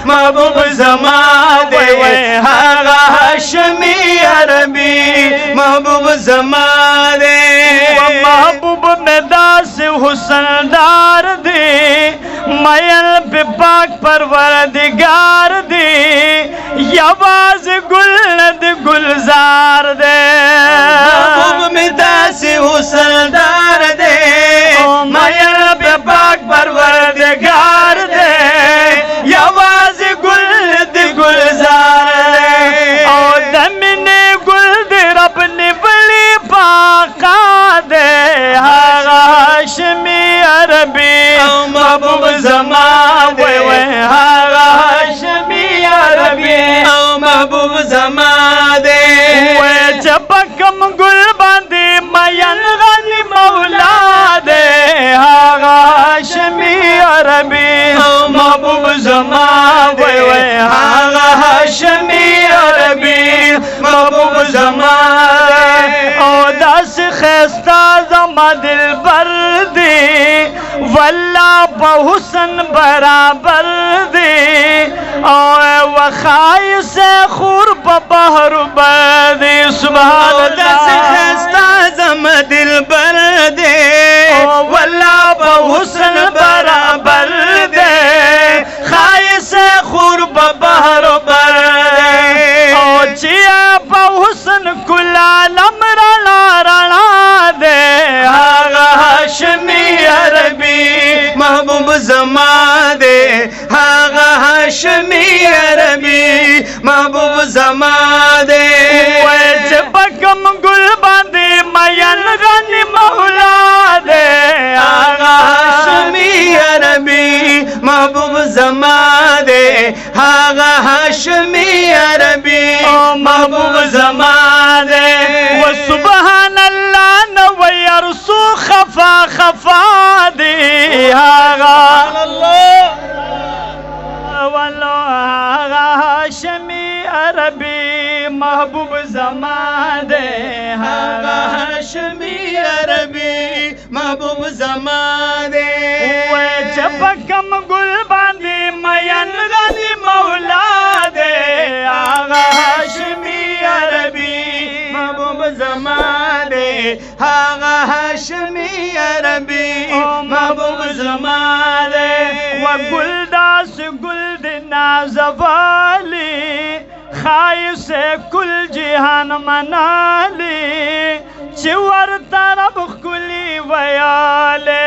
محبوب زما دے هغه هاشمی عربی محبوب زما دے محبوب میں داس حسن دار دے میل پہ پاک پروردگار دے یواز گل ند گلزار دے محبوب میں داس حسن دار دے میل پہ پاک پروردگار دے یواز گل ند گلزار دے او دمن گل دے رب نے بلی پاکا دے هغه هاشمی عربی محبوب زما دے هغه هاشمی عربی محبوب زما دے چپکم گل باندې مین غنی مولا دے هغه هاشمی عربی محبوب زما دے هغه هاشمی عربی محبوب زما دے او داس خستا زما دل بر دی والله په حسن برابر دی او وخای سے خور په بحر بدی سبحان داس اللہ خستا زما دل بر دے والله په حسن برابر دے خای سے خور په بحر بر دے او چیا په حسن کل عالم رڼا رڼا دے هغه هاشمی عربی محبوب زما دے هغه هاشمی عربی محبوب زما دے چپکم گل باندې مین غنی مولا دے هغه هاشمی عربی محبوب زما دے هغه هاشمی عربی محبوب زما دے وسبحان اللہ نو یرسو خفا خفا دی هغه والله هغه هاشمی عربی محبوب زما دے هغه هاشمی عربی محبوب زما دے چپکم گل باندې مین غنی مولا دے هغه هاشمی عربی محبوب زما دے هغه هاشمی عربی محبوب زما دے وگل داس گل دنا زوالی خائص کل جہان منالی چور طرف کلی ویالے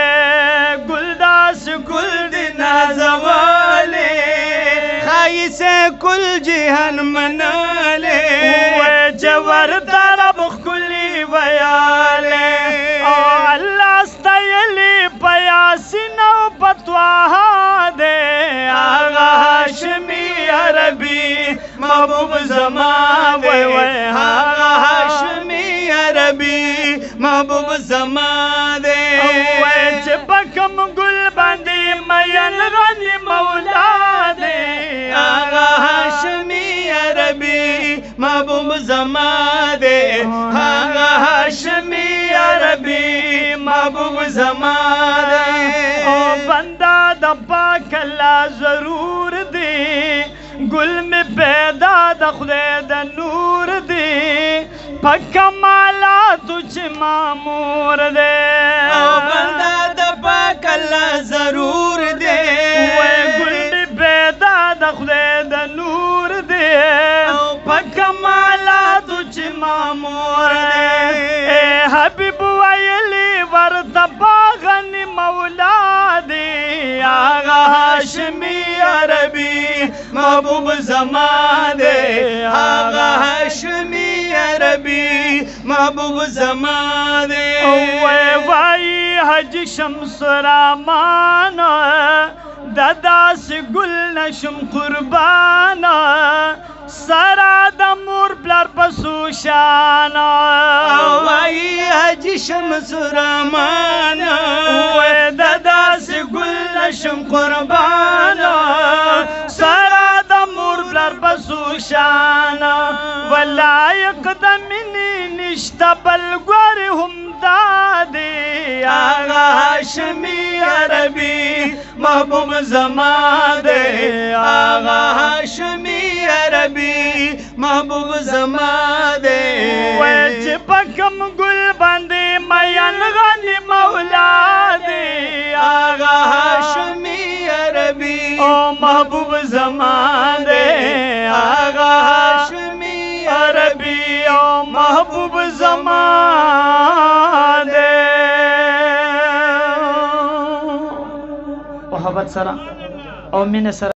گل داس گل دنا زوالے خائی سے کل جہان منالے چور طرف کلی ویالے او اللہ استیلی پیاسین و پتواہا دے آغا ہاشمی عربی محبوب زما دے آغا ہاشمی عربی محبوب زما دے چپکم گل باندې مین غنی مولا دے آغا ہاشمی عربی محبوب زما دے آغا ہاشمی عربی محبوب زما دے او بندہ دا پاک اللہ ضرور دی گل میں پیدا دا خدای دا نور دی پکا مالا تجھ مامور دے او بندہ دا پاک اللہ ضرور دے گل میں پیدا دا خدای دا نور دے پکا مالا تجھ مامور دے اے حبیب ویلی ورطبا غنی مولا دی آغا ہاشمی عربی محبوب زما دے آغا ہاشمی عربی محبوب زما دے وائی حج شمس رامان دادا سے گل نشم قربان سرا دمور بلر پسوشانا وائی حج شمس رامان دادا سے گل نشم قربان سرا دمور بلر پسوشانا ولائق دمینی نشته بل ګورې همدا دی آغا هاشمی عربی محبوب زما دے آغا هاشمی عربی محبوب زما دے وای چې په کوم ګل باندې مین غني مولا دی آغا هاشمی عربی او محبوب زما دے آغا هاشمی عربی او محبوب زما دے محبت سره او مینه سره